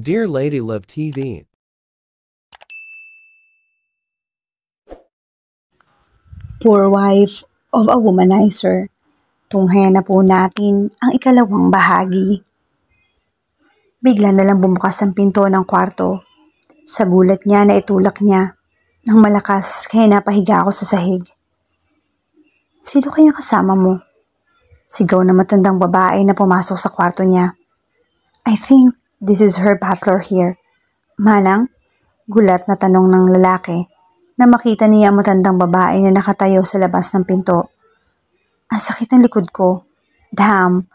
Dear Lady Love TV. Poor Wife of a Womanizer. Tunghayan na po natin ang ikalawang bahagi. Bigla na lang bumukas ang pinto ng kwarto. Sa gulat niya na itulak niya ng malakas kaya napahiga ako sa sahig. Sino kaya kasama mo? Sigaw na matandang babae na pumasok sa kwarto niya. I think this is her butler here. Manang? Gulat na tanong ng lalaki na makita niya ang matandang babae na nakatayo sa labas ng pinto. Ang sakit ng likod ko. Damn,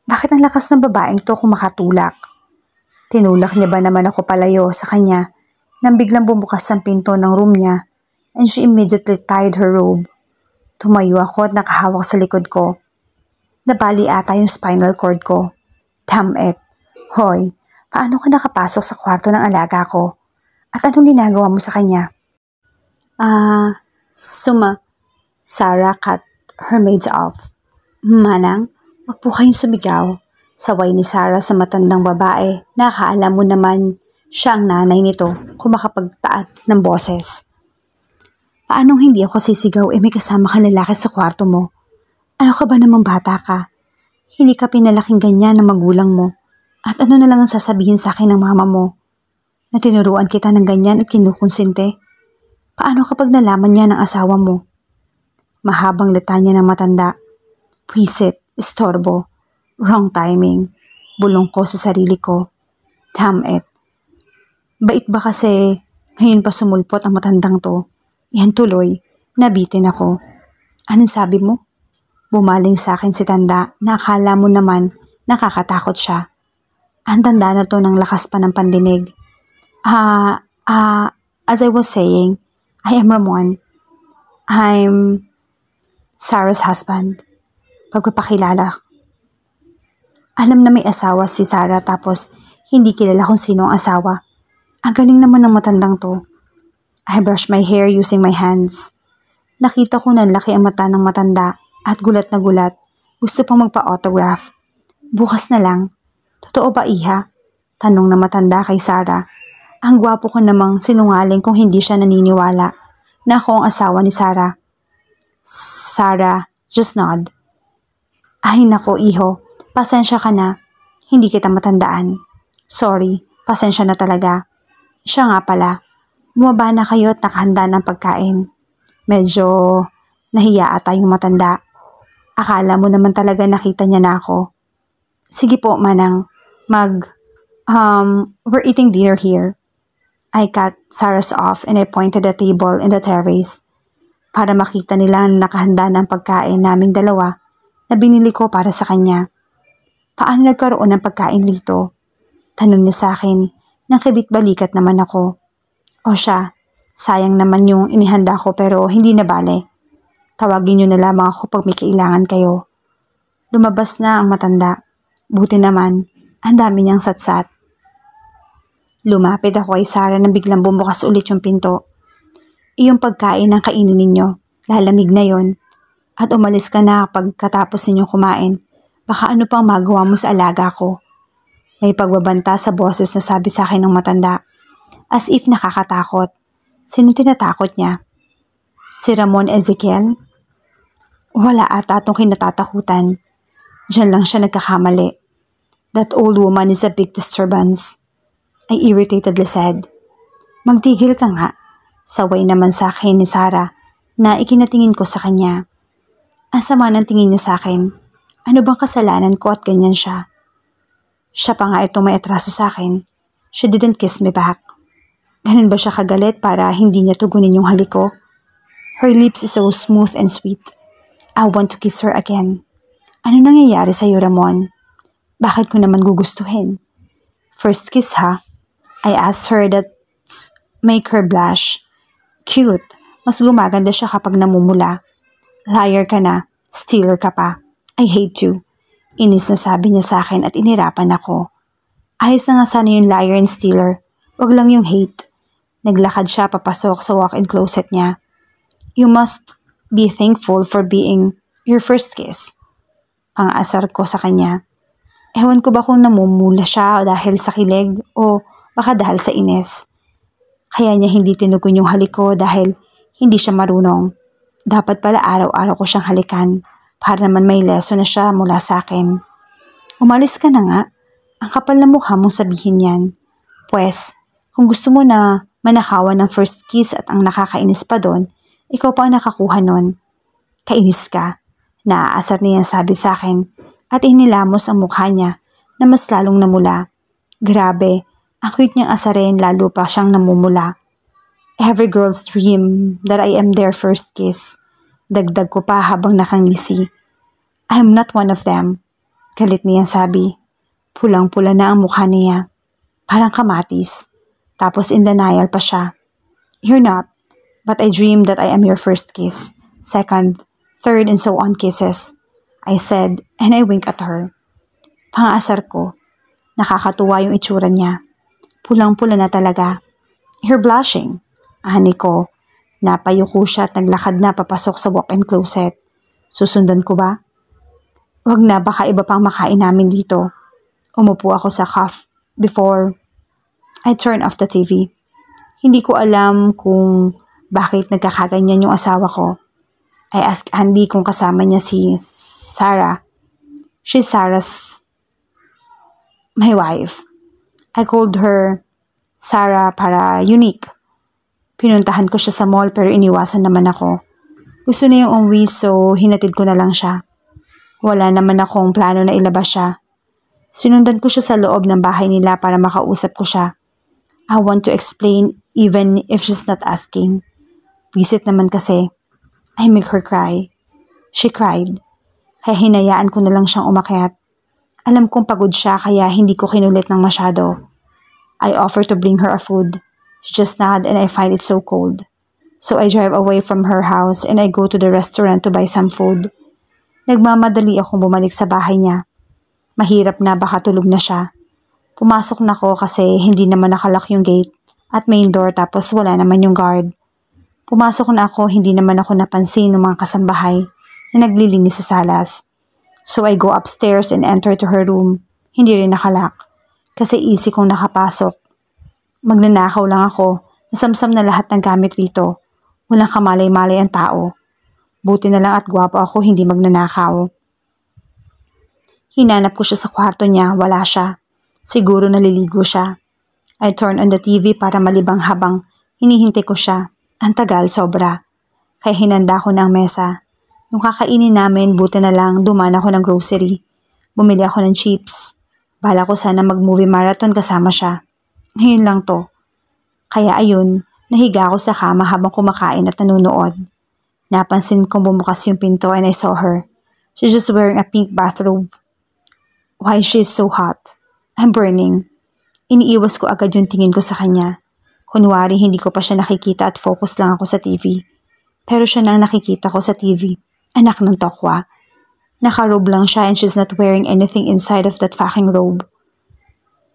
bakit ang lakas ng babaeng to kumakatulak? Tinulak niya ba naman ako palayo sa kanya nang biglang bumukas ang pinto ng room niya and she immediately tied her robe. Tumayo ako at nakahawak sa likod ko. Nabali ata yung spinal cord ko. Damn it. Hoy, paano ka nakapasok sa kwarto ng alaga ko? At anong ginagawa mo sa kanya? Sarah cut her maids off. Manang, wag po kayong sumigaw. Saway ni Sarah sa matandang babae na akala mo naman siya ang nanay nito kung makapagtaat ng boses. Paanong hindi ako sisigaw may kasama ka lalaki sa kwarto mo? Ano ka ba namang bata ka? Hindi ka pinalaking ganyan ng magulang mo. At ano na lang ang sasabihin sa akin ng mama mo? Na tinuruan kita ng ganyan at kinukonsinte? Paano kapag nalaman niya ng asawa mo? Mahabang litanya ng matanda. Pwisit, istorbo, wrong timing. Bulong ko sa sarili ko. Damn it. Bait ba kasi ngayon pa sumulpot ang matandang to? Yan tuloy, nabitin ako. Anong sabi mo? Bumaling sa akin si tanda na akala mo naman nakakatakot siya. Ang tanda na to ng lakas pa ng pandinig. As I was saying, I am Ramon. I'm Sarah's husband. Pagpapakilala. Alam na may asawa si Sarah tapos hindi kilala kung sino ang asawa. Ang galing naman ng matandang to. I brush my hair using my hands. Nakita ko na laki ang mata ng matanda at gulat na gulat. Gusto pang magpa-autograph. Bukas na lang. Totoo ba, iha? Tanong na matanda kay Sarah. Ang gwapo ko namang sinungaling kung hindi siya naniniwala na ako ang asawa ni Sarah. Sarah, just nod. Ay nako, iho. Pasensya ka na. Hindi kita matandaan. Sorry, pasensya na talaga. Siya nga pala. Bumaba na kayo at nakahanda ng pagkain. Medyo nahiya ata yung matanda. Akala mo naman talaga nakita niya na ako. Sige po, manang. We're eating dinner here. I cut Sarah's off and I pointed the table in the terrace para makita nila na nakahanda ng pagkain naming dalawa na binili ko para sa kanya. Paano nagkaroon ng pagkain rito? Tanong niya sa akin nang kibit-balikat naman ako. O siya, sayang naman yung inihanda ko pero hindi na bale. Tawagin niyo na lamang ako pag may kailangan kayo. Lumabas na ang matanda. Buti naman, ang dami niyang satsat. Lumapit ako kay Sarah nang biglang bumukas ulit yung pinto. Iyong pagkain ang kainin ninyo, lalamig na yon. At umalis ka na pagkatapos ninyong kumain. Baka ano pang magawa mo sa alaga ko. May pagbabanta sa boses na sabi sa akin ng matanda. As if nakakatakot. Sino tinatakot niya? Si Ramon Ezekiel? Wala ata itong kinatatakutan. Diyan lang siya nagkakamali. That old woman is a big disturbance. I irritatedly said. Magtigil ka nga. Saway naman sa akin ni Sarah na ikinatingin ko sa kanya. Ang sama ng tingin niya sa akin. Ano bang kasalanan ko at ganyan siya? Siya pa nga itong may atraso sa akin. She didn't kiss me back. Ganun ba siya kagalit para hindi niya tugunin yung halik ko? Her lips is so smooth and sweet. I want to kiss her again. Ano nangyayari sa'yo, Ramon? Bakit ko naman gugustuhin? First kiss ha? I asked her that make her blush. Cute. Mas gumaganda siya kapag namumula. Liar ka na. Stealer ka pa. I hate you. Inis na sabi niya sa akin at inirapan ako. Ayos na nga sana yung liar and stealer. Wag lang yung hate. Naglakad siya papasok sa walk-in closet niya. You must be thankful for being your first kiss. Pang-asar ko sa kanya. Ewan ko ba kung namumula siya dahil sa kilig o Baka dahil sa inis. Kaya niya hindi tinugon yung halik ko dahil hindi siya marunong. Dapat pala araw-araw ko siyang halikan para naman may lesson na siya mula sa akin. Umalis ka na nga. Ang kapal na mukha mong sabihin yan. Pwes, kung gusto mo na manakawan ng first kiss at ang nakakainis pa doon, ikaw pa ang nakakuha nun. Kainis ka. Naaasar niya sabi sa akin at inilamos ang mukha niya na mas lalong namula. Grabe, ang cute niyang asarin lalo pa siyang namumula. Every girl's dream that I am their first kiss. Dagdag ko pa habang nakangisi. I am not one of them. Galit niyang sabi. Pulang-pula na ang mukha niya. Parang kamatis. Tapos in denial pa siya. You're not. But I dream that I am your first kiss. Second, third and so on kisses. I said and I winked at her. Pangaasar ko. Nakakatuwa yung itsura niya. Pulang-pula na talaga. You're blushing. Ani ko. Napayuko siya at naglakad na papasok sa walk-in closet. Susundan ko ba? Wag na, baka iba pang makain namin dito. Umupo ako sa cuff before I turn off the TV. Hindi ko alam kung bakit nagkakaganyan yung asawa ko. I asked Andy kung kasama niya si Sarah. She's Sarah's my wife. I called her Sarah para unique. Pinuntahan ko siya sa mall pero iniwasan naman ako. Gusto niya yung umuwi so hinatid ko na lang siya. Wala naman akong plano na ilabas siya. Sinundan ko siya sa loob ng bahay nila para makausap ko siya. I want to explain even if she's not asking. Visit naman kasi. I make her cry. She cried. Kaya hinayaan ko na lang siyang umakyat. Alam kong pagod siya kaya hindi ko kinulit ng masyado. I offer to bring her a food. She just nod and I find it so cold. So I drive away from her house and I go to the restaurant to buy some food. Nagmamadali akong bumalik sa bahay niya. Mahirap na baka tulog na siya. Pumasok na ako kasi hindi naman nakalock yung gate at main door tapos wala naman yung guard. Pumasok na ako, hindi naman ako napansin ng mga kasambahay na naglilinis sa salas. So I go upstairs and enter to her room. Hindi rin nakalock kasi easy kong nakapasok. Magnanakaw lang ako. Nasamsam na lahat ng gamit rito. Walang kamalay-malay ang tao. Buti na lang at gwapo ako, hindi magnanakaw. Hinanap ko siya sa kwarto niya, wala siya. Siguro naliligo siya. I turn on the TV para malibang habang hinihintay ko siya. Ang tagal, sobra. Kaya hinanda ko ng mesa. Nung kakainin namin, buti na lang dumaan ako ng grocery. Bumili ako ng chips. Bala ko sana mag-movie marathon kasama siya. Ngayon lang to. Kaya ayun, nahiga ako sa kama habang kumakain at nanunood. Napansin kong bumukas yung pinto and I saw her. She's just wearing a pink bathrobe. Why she's so hot? I'm burning. Iniiwas ko agad yung tingin ko sa kanya. Kunwari hindi ko pa siya nakikita at focus lang ako sa TV. Pero siya nang nakikita ko sa TV. Anak ng tokwa. Nakarobe lang siya and she's not wearing anything inside of that fucking robe.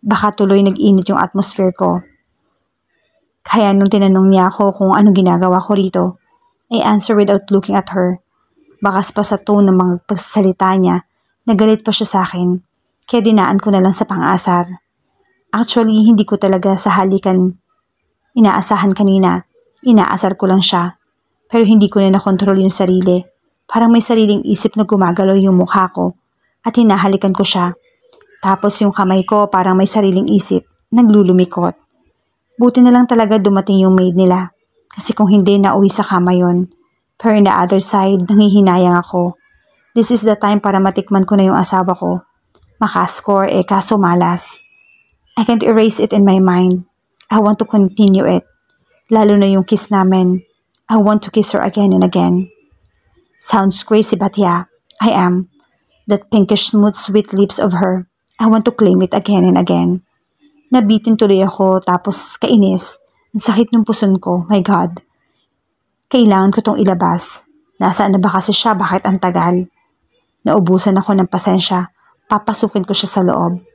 Baka tuloy nag-init yung atmosphere ko. Kaya nung tinanong niya ako kung anong ginagawa ko rito, I answer without looking at her. Bakas pa sa tone ng mga pagsasalita niya, nagalit pa siya sa akin. Kaya dinaan ko na lang sa pang-asar. Actually, hindi ko talaga sa halikan inaasahan kanina. Inaasar ko lang siya. Pero hindi ko na nakontrol yung sarili. Parang may sariling isip na gumagalaw yung mukha ko at hinahalikan ko siya. Tapos yung kamay ko parang may sariling isip, naglulumikot. Buti na lang talaga dumating yung maid nila. Kasi kung hindi, nauwi sa kama yon. Pero in the other side, nangihinayang ako. This is the time para matikman ko na yung asawa ko. Makascore kaso malas. I can't erase it in my mind. I want to continue it. Lalo na yung kiss namin. I want to kiss her again and again. Sounds crazy but yeah, I am. That pinkish smooth sweet lips of her. I want to claim it again and again. Nabitin tuloy ako tapos kainis. Ang sakit ng puson ko, my God. Kailangan ko tong ilabas. Nasaan na ba kasi siya, bakit ang tagal? Naubusan ako ng pasensya. Papasukin ko siya sa loob.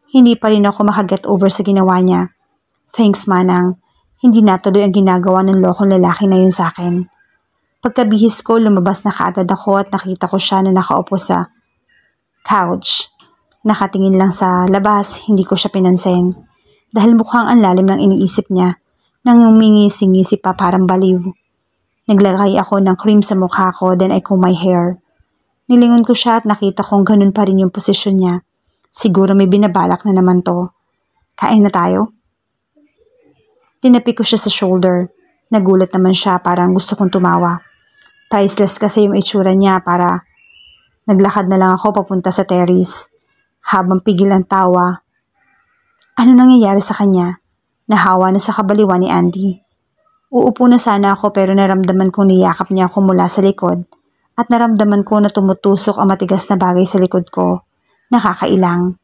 Hindi pa rin ako makaget over sa ginawa niya. Thanks, Manang. Hindi natuloy ang ginagawa ng lokong lalaki na yun sa akin. Pagkabihis ko, lumabas na kaagad ako at nakita ko siya na nakaupo sa couch. Nakatingin lang sa labas, hindi ko siya pinansin. Dahil mukhang ang lalim ng iniisip niya, nang umingisi-ngisi pa parang baliw. Naglagay ako ng cream sa mukha ko, then I comb my hair. Nilingon ko siya at nakita kong ganun pa rin yung posisyon niya. Siguro may binabalak na naman to. Kain na tayo? Tinapi ko siya sa shoulder. Nagulat naman siya, parang gusto kong tumawa. Priceless kasi yung itsura niya para naglakad na lang ako papunta sa terrace. Habang pigil ang tawa. Ano nangyayari sa kanya? Nahawa na sa kabaliwan ni Andy. Uupo na sana ako pero naramdaman kong niyakap niya ako mula sa likod at naramdaman ko na tumutusok ang matigas na bagay sa likod ko. Nakakailang.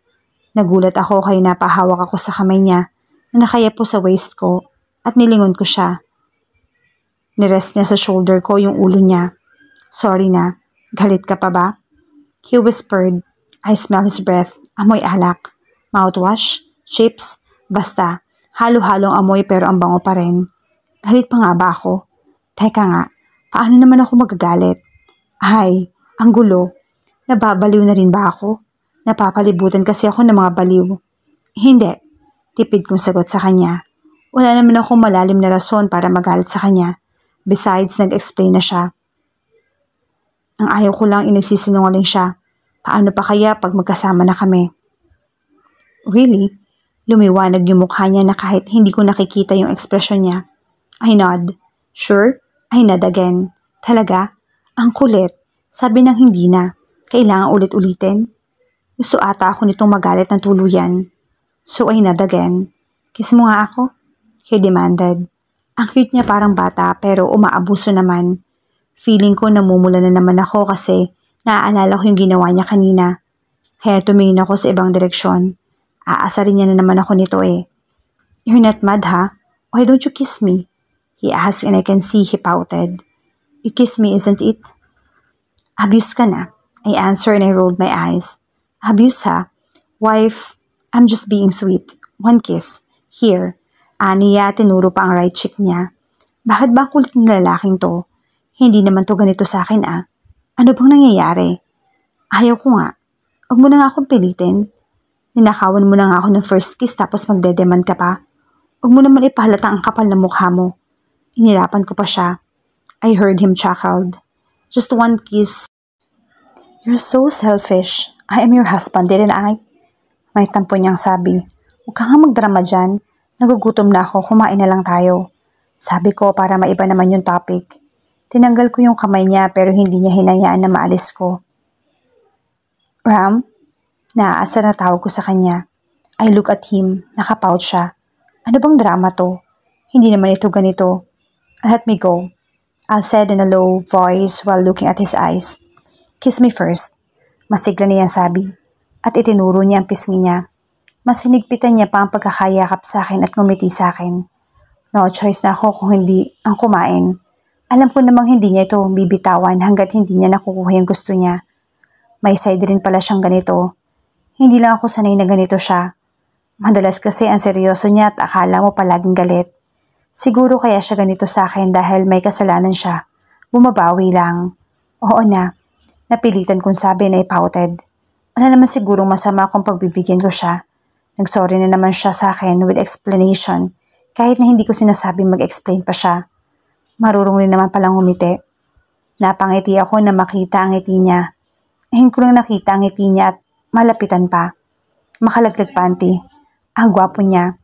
Nagulat ako kaya napahawak ako sa kamay niya na nakayapo sa waist ko at nilingon ko siya. Nirest niya sa shoulder ko yung ulo niya. Sorry na. Galit ka pa ba? He whispered. I smell his breath. Amoy alak. Mouthwash. Chips. Basta. Halo-halong amoy pero ang bango pa rin. Galit pa nga ba ako? Teka nga. Paano naman ako magagalit? Ay, ang gulo. Nababaliw na rin ba ako? Napapalibutan kasi ako ng mga baliw. Hindi. Tipid kong sagot sa kanya. Wala naman akong malalim na rason para magalit sa kanya. Besides, nag-explain na siya. Ang ayaw ko lang inagsisinungaling siya. Paano pa kaya pag magkasama na kami? Really? Lumiwanag yung mukha niya na kahit hindi ko nakikita yung ekspresyon niya. I nod. Sure? I nod again. Talaga? Ang kulit. Sabi ng hindi na. Kailangan ulit-ulitin. Gusto ata ako nitong magalit ng tuluyan. So I nod again. Kiss mo nga ako? He demanded. Ang cute niya parang bata pero umaabuso naman. Feeling ko namumula na naman ako kasi naaalala ko yung ginawa niya kanina. Kaya tumingin ako sa ibang direksyon. Aasarin niya na naman ako nito eh. You're not mad ha? Why don't you kiss me? He asked and I can see he pouted. You kiss me, isn't it? Abuse ka na. I answered and I rolled my eyes. Abuse ha? Wife, I'm just being sweet. One kiss. Here. Aniya, tinuro pa ang right cheek niya. Bakit ba ang kulit ng lalaking to? Hindi naman to ganito sa akin ah. Ano bang nangyayari? Ayaw ko nga. Huwag mo na nga akong pilitin. Ninakawan mo na nga ako ng first kiss tapos magdedemand ka pa. Huwag mo naman ipahalata ang kapal na mukha mo. Inirapan ko pa siya. I heard him chuckled. Just one kiss. You're so selfish. I am your husband, didn't I? May tampo niyang sabi. Huwag ka nga magdrama dyan. Nagugutom na ako, kumain na lang tayo. Sabi ko para maiba naman yung topic. Tinanggal ko yung kamay niya pero hindi niya hinayaan na maalis ko. Ram? Naaasar na tawag ko sa kanya. I look at him, nakapout siya. Ano bang drama to? Hindi naman ito ganito. Let me go. I said in a low voice while looking at his eyes. Kiss me first. Masigla niyang sabi. At itinuro niya ang pisngi niya. Mas hinigpitan niya pa ang pagkakayakap sa akin at ngumiti sa akin. No choice na ako kung hindi ang kumain. Alam ko namang hindi niya ito bibitawan hanggat hindi niya nakukuha yung gusto niya. May side rin pala siyang ganito. Hindi lang ako sanay na ganito siya. Madalas kasi ang seryoso niya at akala mo palaging galit. Siguro kaya siya ganito sa akin dahil may kasalanan siya. Bumabawi lang. Oo na. Napilitan kong sabi na ipouted. Wala naman sigurong masama kung pagbibigyan ko siya. Nagsorry na naman siya sa akin with explanation kahit na hindi ko sinasabing mag-explain pa siya. Marurong rin naman palang umiti. Napangiti ako na makita ang ngiti niya. Ngayon ko lang nakita ang ngiti niya at malapitan pa. Makalaglag panty. Ang gwapo niya.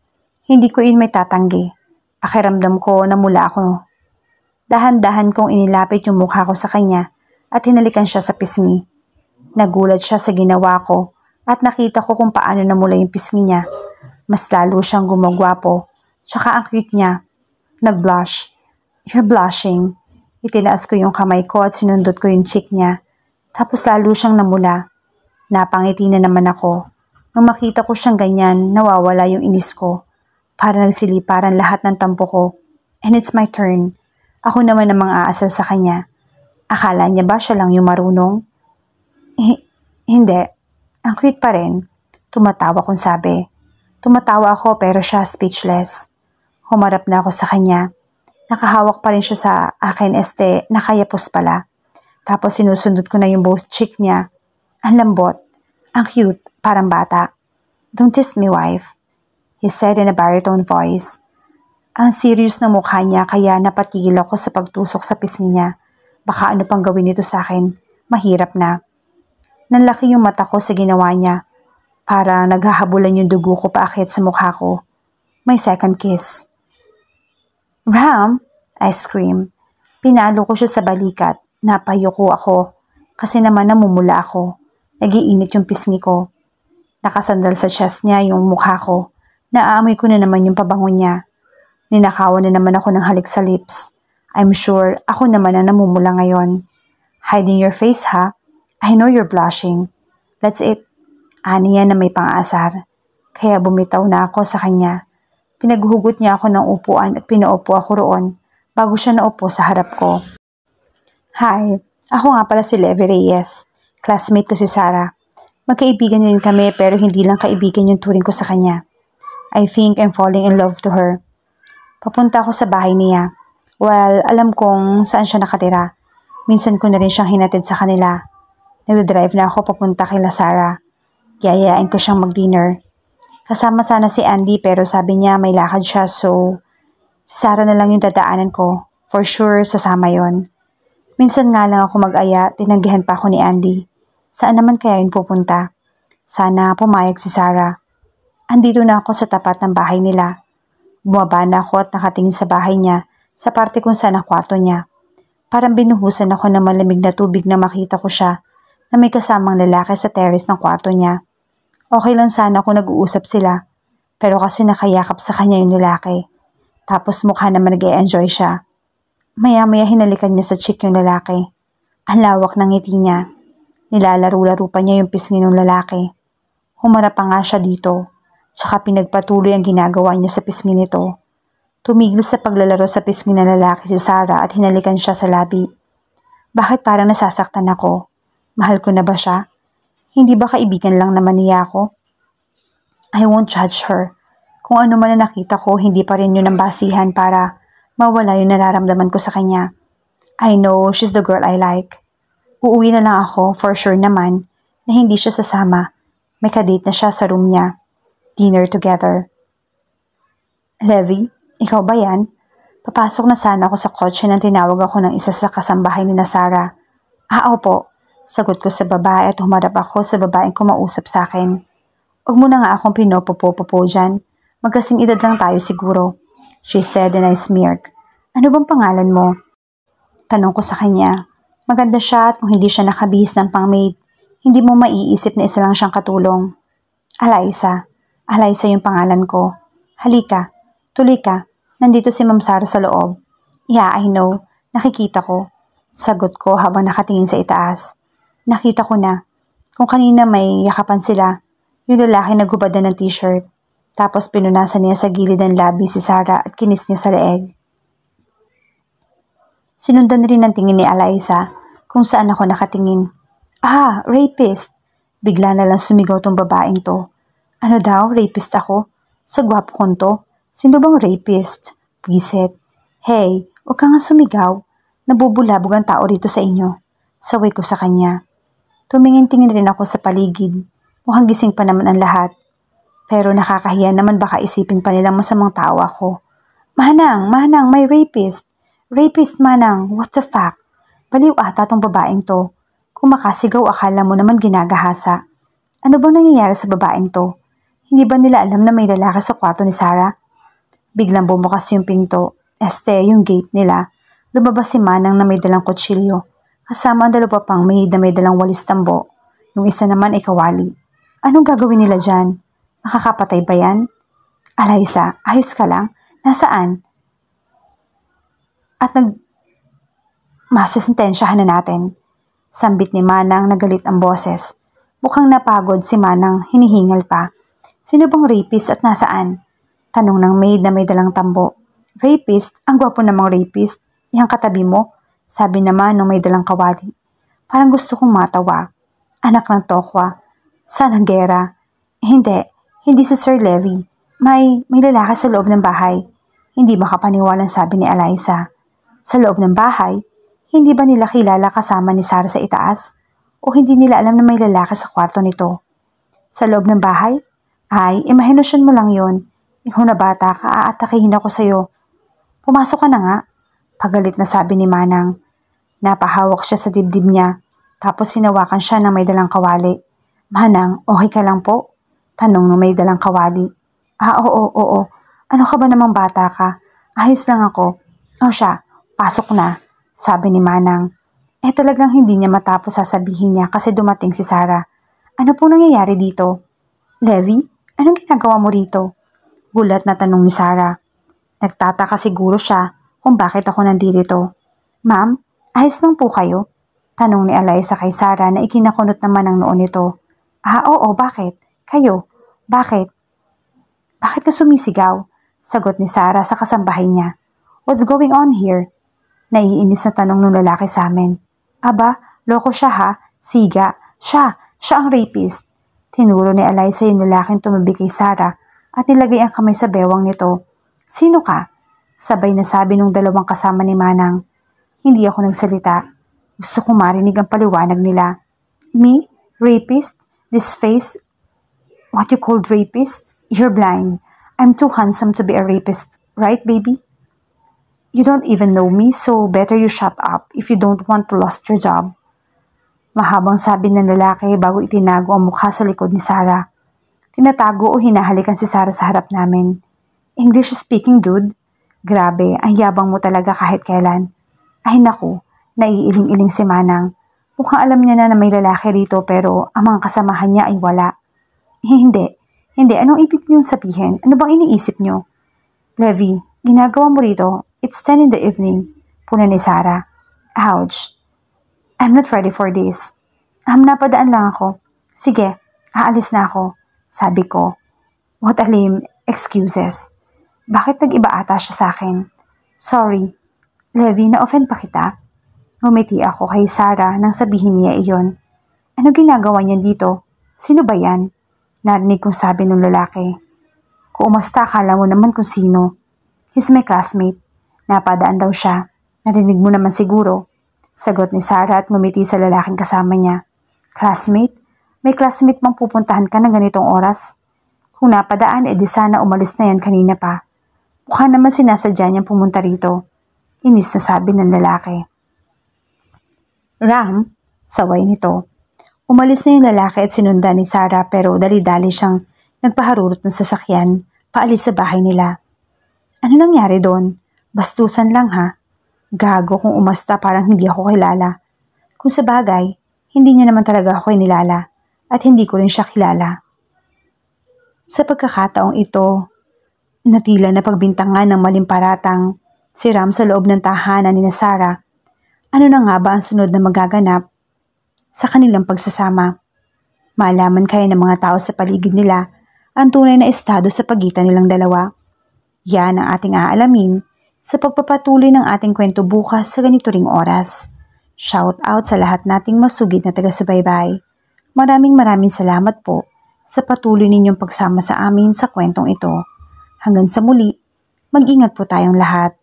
Hindi ko may tatanggi. Pakiramdam ko na mula ako. Dahan-dahan kong inilapit yung mukha ko sa kanya at hinalikan siya sa pisngi. Nagulat siya sa ginawa ko at nakita ko kung paano namula yung pisngi niya. Mas lalo siyang gumagwapo. Tsaka ang cute niya. Nag-blush. You're blushing. Itinaas ko yung kamay ko at sinundot ko yung cheek niya. Tapos lalo siyang namula. Napangiti na naman ako. Nung makita ko siyang ganyan, nawawala yung inis ko. Para nagsiliparan lahat ng tampo ko. And it's my turn. Ako naman namang aasal sa kanya. Akala niya ba siya lang yung marunong? Hindi. Ang cute pa rin. Tumatawa kong sabi. Tumatawa ako pero siya speechless. Humarap na ako sa kanya. Nakahawak pa rin siya sa akin nakayapos pala. Tapos sinusundot ko na yung both cheek niya. Ang lambot. Ang cute. parang bata. "Don't tease me, wife," he said in a baritone voice. Ang serious na mukha niya kaya napatigil ako sa pagtusok sa pisngi niya. Baka ano pang gawin nito sa akin, mahirap na. Nanlaki yung mata ko sa ginawa niya. Para naghahabulan yung dugo ko paakyat sa mukha ko. May second kiss. "Ram!" I screamed. Pinalo ko siya sa balikat. Napayuko ako. Kasi naman namumula ako. Nagiinit yung pisngi ko. Nakasandal sa chest niya yung mukha ko. Naaamoy ko na naman yung pabango niya. Ninakawan na naman ako ng halik sa lips. I'm sure ako naman ang namumula ngayon. "Hiding your face, ha? I know you're blushing. Let's eat." Ani yan na may pang-aasar. Kaya bumitaw na ako sa kanya. Pinaghugot niya ako ng upuan at pinaupo ako roon bago siya naupo sa harap ko. "Hi, ako nga pala si Levi Reyes. Classmate ko si Sarah. Magkaibigan rin kami pero hindi lang kaibigan yung turing ko sa kanya. I think I'm falling in love to her." Papunta ako sa bahay niya. Well, alam kong saan siya nakatira. Minsan ko na rin siyang hinatid sa kanila. Nagdadrive na ako papunta kay Sarah. Yayayain ko siyang mag-dinner. Kasama sana si Andy pero sabi niya may lakad siya so si Sarah na lang yung dadaanan ko. For sure, sasama yon. Minsan nga lang ako mag-aya, tinanggihan pa ako ni Andy. Saan naman kaya yun pupunta? Sana pumayag si Sarah. Andito na ako sa tapat ng bahay nila. Bumaba na ako at nakatingin sa bahay niya sa parte kung saan ang kwarto niya. Parang binuhusan ako ng malamig na tubig na makita ko siya na may kasamang lalaki sa terrace ng kwarto niya. Okay lang sana kung nag-uusap sila, pero kasi nakayakap sa kanya yung lalaki. Tapos mukha naman nag-e-enjoy siya. Maya-maya hinalikan niya sa cheek yung lalaki. Ang lawak ng ngiti niya. Nilalaro-laro pa niya yung pisngi ng lalaki. Humarap pa nga siya dito, tsaka pinagpatuloy ang ginagawa niya sa pisngi nito. Tumigil sa paglalaro sa pisngi ng lalaki si Sarah at hinalikan siya sa labi. Bakit parang nasasaktan ako? Mahal ko na ba siya? Hindi ba kaibigan lang naman niya ako? I won't judge her. Kung ano man na nakita ko, hindi pa rin yun ang basihan para mawala yung nararamdaman ko sa kanya. I know she's the girl I like. Uuwi na lang ako, for sure naman, na hindi siya sasama. May kadate na siya sa room niya. Dinner together. "Levi, ikaw ba yan?" Papasok na sana ako sa kotse nang tinawag ako ng isa sa kasambahay ni Sarah. Opo." Sagot ko sa babae at humarap ako sa babaeng kumausap sa akin. "Huwag mo na nga akong pinopopo-popo dyan. Magkasing edad lang tayo siguro," she said and I smirked. "Ano bang pangalan mo?" Tanong ko sa kanya. Maganda siya at kung hindi siya nakabihis ng pang-maid, hindi mo maiisip na isa lang siyang katulong. "Alaysa. Alaysa yung pangalan ko. Halika. Tuloy ka. Nandito si Ma'am Sarah sa loob." "Yeah, I know. Nakikita ko." Sagot ko habang nakatingin sa itaas. Nakita ko na. Kung kanina may yakapan sila, yung lalaki naghubad na ng t-shirt. Tapos pinunasan niya sa gilid ng labi si Sarah at kinis niya sa leeg. Sinundan rin ng tingin ni Alaysa kung saan ako nakatingin. Rapist! Bigla na lang sumigaw tong babaeng to. Ano daw, rapist ako? Sa gwapo kong to? Sino bang rapist? Pwisit. Hey, huwag ka nga sumigaw. Nabubulabog ang tao rito sa inyo. Saway ko sa kanya. Tumingin-tingin rin ako sa paligid. Mukhang gising pa naman ang lahat. Pero nakakahiya naman baka isipin pa nilang masamang tao ako. Manang, may rapist. Rapist, Manang, what the fuck? Baliw ata tong babaeng to. Kung makasigaw akala mo naman ginagahasa. Ano bang nangyayari sa babaeng to? Hindi ba nila alam na may lalaki sa kwarto ni Sarah? Biglang bumukas yung pinto. Yung gate nila. Lumabas si Manang na may dalang kutsilyo. Kasama ang dalawa pang maid na may dalang walis tambo. Yung isa naman ay kawali. Anong gagawin nila dyan? Nakakapatay ba yan? Alaysa, ayos ka lang? Nasaan? At masasintensyahan na natin. Sambit ni Manang na galit ang boses. Mukhang napagod si Manang, hinihingal pa. Sino bang rapist at nasaan? Tanong ng maid na may dalang tambo. Rapist? Ang gwapo namang rapist. Yang katabi mo? Sabi naman nung may dalang kawali. Parang gusto kong matawa. Anak ng tokwa. Saan ang gera? Hindi si Sir Levi. May lalaki sa loob ng bahay. Hindi makapaniwalang sabi ni Alaysa. Sa loob ng bahay? Hindi ba nila kilala kasama ni Sarah sa itaas? O hindi nila alam na may lalaki sa kwarto nito? Sa loob ng bahay? Ay, imahinasyon mo lang yon. Ikaw na bata ka, aatakihin ako sa'yo. Pumasok ka na nga. Pagalit na sabi ni Manang. Napahawak siya sa dibdib niya. Tapos hinawakan siya ng may dalang kawali. Manang, okay ka lang po? Tanong ng may dalang kawali. Oo. Ano ka ba namang bata ka? Ayos lang ako. O siya, pasok na, sabi ni Manang. Talagang hindi niya matapos sasabihin niya kasi dumating si Sarah. Ano pong nangyayari dito? Levi, anong ginagawa mo rito? Gulat na tanong ni Sarah. Nagtataka siguro siya kung bakit ako nandito. Ma'am, ayos lang po kayo? Tanong ni Eliza kay Sarah na ikinakunot naman ang noon nito. Oo, bakit? Kayo? Bakit? Bakit ka sumisigaw? Sagot ni Sarah sa kasambahay niya. What's going on here? Naiinis na tanong ng lalaki sa amin. Aba, loko siya ha? Siga. Siya ang rapist. Tinuro ni Eliza yung lalaking tumabi kay Sarah at nilagay ang kamay sa bewang nito. Sino ka? Sabay na sabi nung dalawang kasama ni Manang. Hindi ako nagsalita. Gusto kong marinig ang paliwanag nila. Me? Rapist? This face? What you called rapist? You're blind. I'm too handsome to be a rapist, right baby? You don't even know me, so better you shut up if you don't want to lose your job. Mahabang sabi ng lalaki bago itinago ang mukha sa likod ni Sarah. Tinatago o hinahalikan si Sarah sa harap namin. English speaking dude? Grabe, ang yabang mo talaga kahit kailan. Ay naku, naiiling-iling si Manang. Mukhang alam niya na may lalaki rito pero ang mga kasamahan niya ay wala. Hindi. Anong ibig niyong sabihin? Ano bang iniisip niyo? Levi, ginagawa mo rito. It's 10 in the evening. Puna ni Sarah. Ouch. I'm not ready for this. Napadaan lang ako. Sige, aalis na ako. Sabi ko. What a lame excuses. Bakit nag-iba ata siya sa akin? Sorry. Levi, na-offend pa kita? Ngumiti ako kay Sarah nang sabihin niya iyon. Ano ginagawa niya dito? Sino ba yan? Narinig kong sabi ng lalaki. Kung umasta, akala mo naman kung sino. He's my classmate. Napadaan daw siya. Narinig mo naman siguro. Sagot ni Sarah at ngumiti sa lalaking kasama niya. Classmate? May classmate bang pupuntahan ka ng ganitong oras? Kung napadaan, edi sana umalis na yan kanina pa. Mukha naman sinasadya niyang pumunta rito. Inis na sabi ng lalaki. Ram, saway nito. Umalis na yung lalaki at sinundan ni Sarah pero dali-dali siyang nagpaharurot ng sasakyan paalis sa bahay nila. Ano nangyari doon? Bastusan lang ha? Gago kung umasta parang hindi ako kilala. Kung sa bagay, hindi niya naman talaga ako inilala at hindi ko rin siya kilala. Sa pagkakataong ito, natila na pagbintangan ng malimparatang si Ram sa loob ng tahanan ni Sarah. Ano na nga ba ang sunod na magaganap sa kanilang pagsasama? Malaman kaya ng mga tao sa paligid nila ang tunay na estado sa pagitan nilang dalawa. Yan ang ating aalamin sa pagpapatuloy ng ating kwento bukas sa ganito ring oras. Shout out sa lahat nating masugid na taga-subaybay. Maraming salamat po sa patuloy ninyong pagsama sa amin sa kwentong ito. Hanggang sa muli, mag-ingat po tayong lahat.